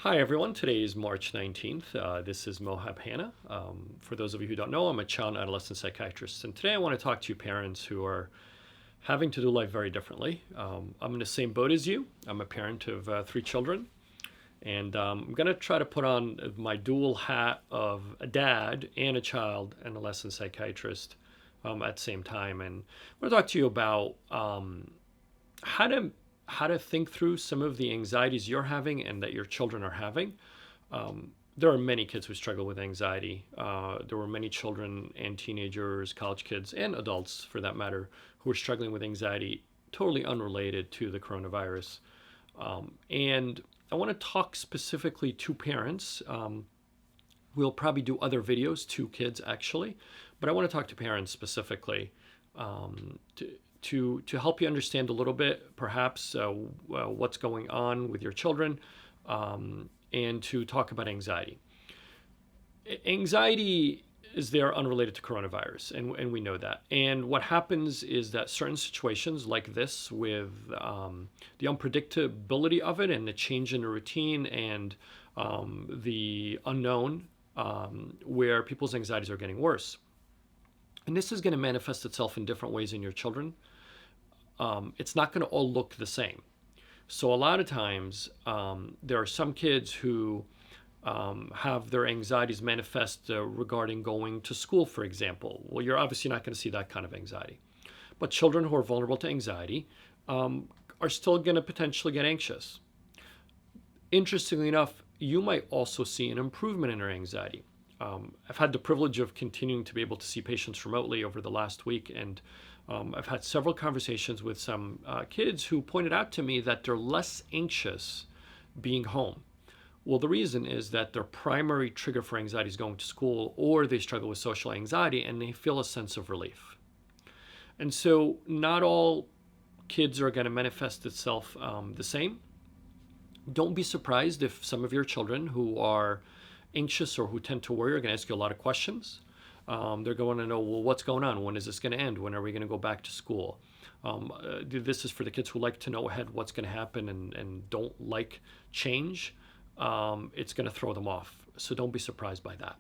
Hi everyone, today is March 19th. This is Mohab Hanna. For those of you who don't know, I'm a child and adolescent psychiatrist, and today I want to talk to you parents who are having to do life very differently. I'm in the same boat as you. I'm a parent of three children, and I'm going to try to put on my dual hat of a dad and a child and adolescent psychiatrist at the same time. And I want to talk to you about how to think through some of the anxieties you're having and that your children are having. There are many kids who struggle with anxiety. There were many children and teenagers, college kids, and adults for that matter, who are struggling with anxiety totally unrelated to the coronavirus. And I want to talk specifically to parents. We'll probably do other videos to kids actually, but I want to talk to parents specifically to help you understand a little bit, perhaps, what's going on with your children, and to talk about anxiety. Anxiety is there unrelated to coronavirus, and we know that. And what happens is that certain situations like this, with the unpredictability of it and the change in the routine and the unknown, where people's anxieties are getting worse. And this is going to manifest itself in different ways in your children. It's not going to all look the same. So a lot of times, there are some kids who have their anxieties manifest regarding going to school, for example. Well, you're obviously not going to see that kind of anxiety. But children who are vulnerable to anxiety are still going to potentially get anxious. Interestingly enough, you might also see an improvement in their anxiety. I've had the privilege of continuing to be able to see patients remotely over the last week, and I've had several conversations with some kids who pointed out to me that they're less anxious being home. Well, the reason is that their primary trigger for anxiety is going to school, or they struggle with social anxiety and they feel a sense of relief. And so not all kids are going to manifest itself the same. Don't be surprised if some of your children who are anxious or who tend to worry are going to ask you a lot of questions. They're going to know, well, what's going on? When is this going to end? When are we going to go back to school? This is for the kids who like to know ahead what's going to happen and don't like change. It's going to throw them off. So don't be surprised by that.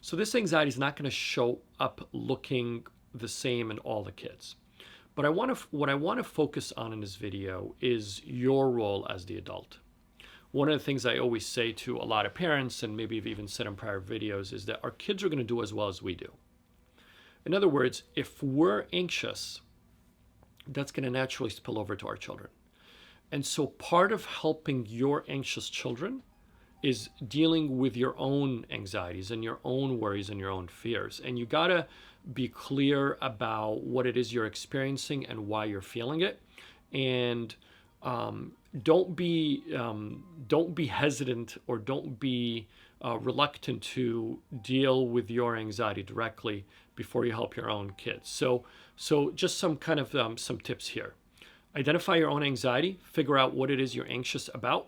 So this anxiety is not going to show up looking the same in all the kids. But what I want to focus on in this video is your role as the adult. One of the things I always say to a lot of parents, and maybe I've even said in prior videos, is that our kids are going to do as well as we do. In other words, if we're anxious, that's going to naturally spill over to our children. And so part of helping your anxious children is dealing with your own anxieties and your own worries and your own fears. And you got to be clear about what it is you're experiencing and why you're feeling it. And don't be hesitant, or don't be reluctant to deal with your anxiety directly before you help your own kids. So just some kind of some tips here. Identify your own anxiety. Figure out what it is you're anxious about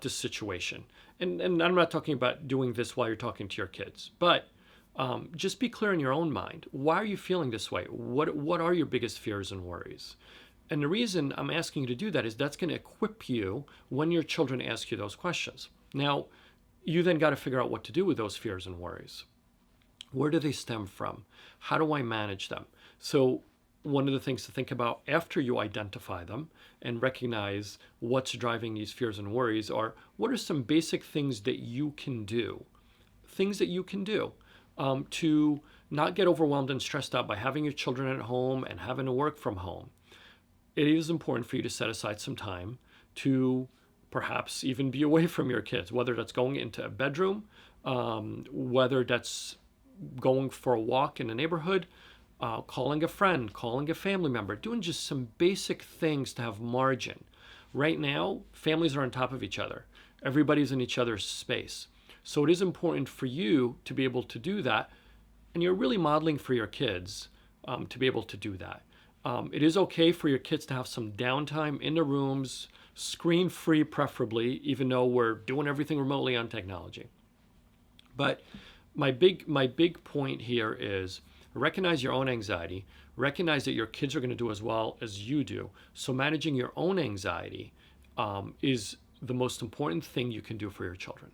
this situation. And I'm not talking about doing this while you're talking to your kids, but just be clear in your own mind. Why are you feeling this way? What are your biggest fears and worries? And the reason I'm asking you to do that is that's going to equip you when your children ask you those questions. Now, you then got to figure out what to do with those fears and worries. Where do they stem from? How do I manage them? So one of the things to think about after you identify them and recognize what's driving these fears and worries are, what are some basic things that you can do? Things that you can do to not get overwhelmed and stressed out by having your children at home and having to work from home. It is important for you to set aside some time to perhaps even be away from your kids, whether that's going into a bedroom, whether that's going for a walk in the neighborhood, calling a friend, calling a family member, doing just some basic things to have margin. Right now, families are on top of each other. Everybody's in each other's space. So it is important for you to be able to do that. And you're really modeling for your kids to be able to do that. It is okay for your kids to have some downtime in the rooms, screen-free preferably, even though we're doing everything remotely on technology. But my big point here is recognize your own anxiety, recognize that your kids are going to do as well as you do. So managing your own anxiety is the most important thing you can do for your children.